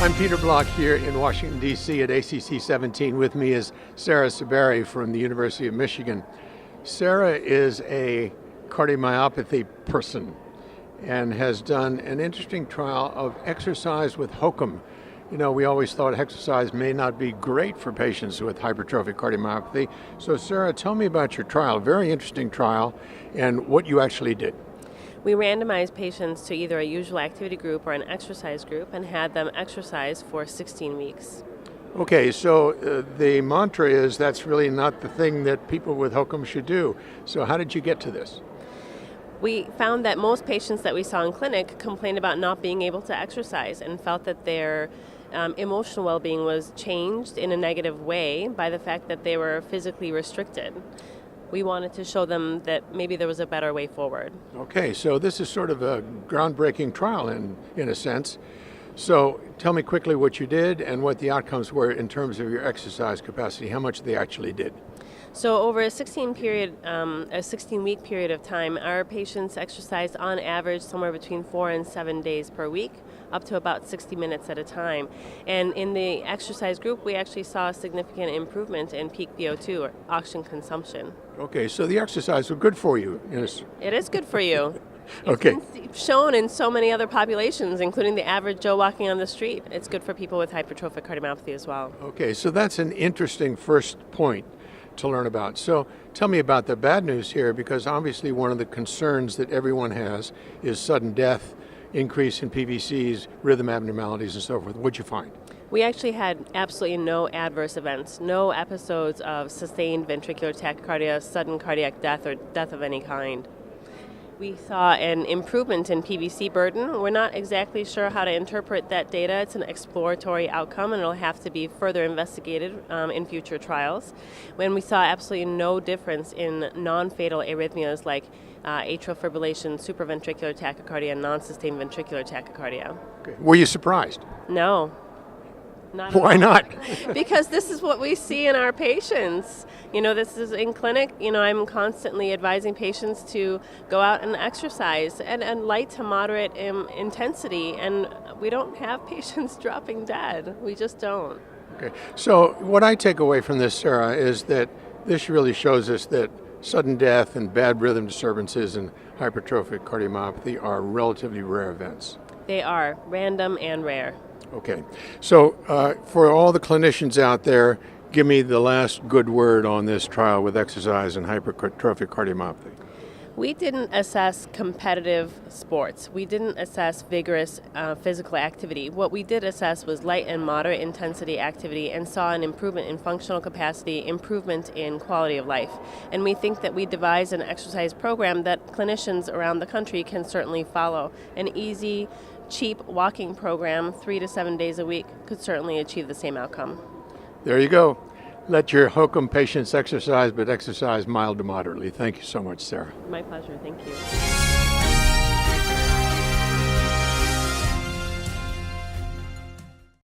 I'm Peter Block here in Washington, D.C. at ACC 17. With me is Sarah Saberi from the University of Michigan. Sarah is a cardiomyopathy person and has done an interesting trial of exercise with HOCM. You know, we always thought exercise may not be great for patients with hypertrophic cardiomyopathy. So Sarah, tell me about your trial, a very interesting trial, and what you actually did. We randomized patients to either a usual activity group or an exercise group and had them exercise for 16 weeks. Okay, so the mantra is that's really not the thing that people with HOCM should do. So how did you get to this? We found that most patients that we saw in clinic complained about not being able to exercise and felt that their emotional well-being was changed in a negative way by the fact that they were physically restricted. We wanted to show them that maybe there was a better way forward. Okay, so this is sort of a groundbreaking trial in a sense. So tell me quickly what you did and what the outcomes were in terms of your exercise capacity, how much they actually did. So over a 16-week period of time, our patients exercised on average somewhere between 4 and 7 days per week, up to about 60 minutes at a time. And in the exercise group, we actually saw a significant improvement in peak VO2, or oxygen consumption. Okay, so the exercise was good for you. It is good for you. Okay. It's been shown in so many other populations, including the average Joe walking on the street. It's good for people with hypertrophic cardiomyopathy as well. Okay, so that's an interesting first point to learn about. So tell me about the bad news here, because obviously one of the concerns that everyone has is sudden death, increase in PVCs, rhythm abnormalities, and so forth. What'd you find? We actually had absolutely no adverse events, no episodes of sustained ventricular tachycardia, sudden cardiac death, or death of any kind. We saw an improvement in PVC burden. We're not exactly sure how to interpret that data. It's an exploratory outcome, and it'll have to be further investigated in future trials. When we saw absolutely no difference in non-fatal arrhythmias like atrial fibrillation, supraventricular tachycardia, and non-sustained ventricular tachycardia. Okay. Were you surprised? No. Not Why not? Because this is what we see in our patients. You know, this is in clinic. You know, I'm constantly advising patients to go out and exercise and light to moderate intensity, and we don't have patients dropping dead. We just don't. Okay. So what I take away from this, Sarah, is that this really shows us that sudden death and bad rhythm disturbances and hypertrophic cardiomyopathy are relatively rare events. They are random and rare. Okay, so for all the clinicians out there, give me the last good word on this trial with exercise and hypertrophic cardiomyopathy. We didn't assess competitive sports. We didn't assess vigorous physical activity. What we did assess was light and moderate intensity activity and saw an improvement in functional capacity, improvement in quality of life. And we think that we devised an exercise program that clinicians around the country can certainly follow. An easy, cheap walking program 3 to 7 days a week could certainly achieve the same outcome. There you go. Let your HOCM patients exercise, but exercise mild to moderately. Thank you so much, Sarah. My pleasure. Thank you.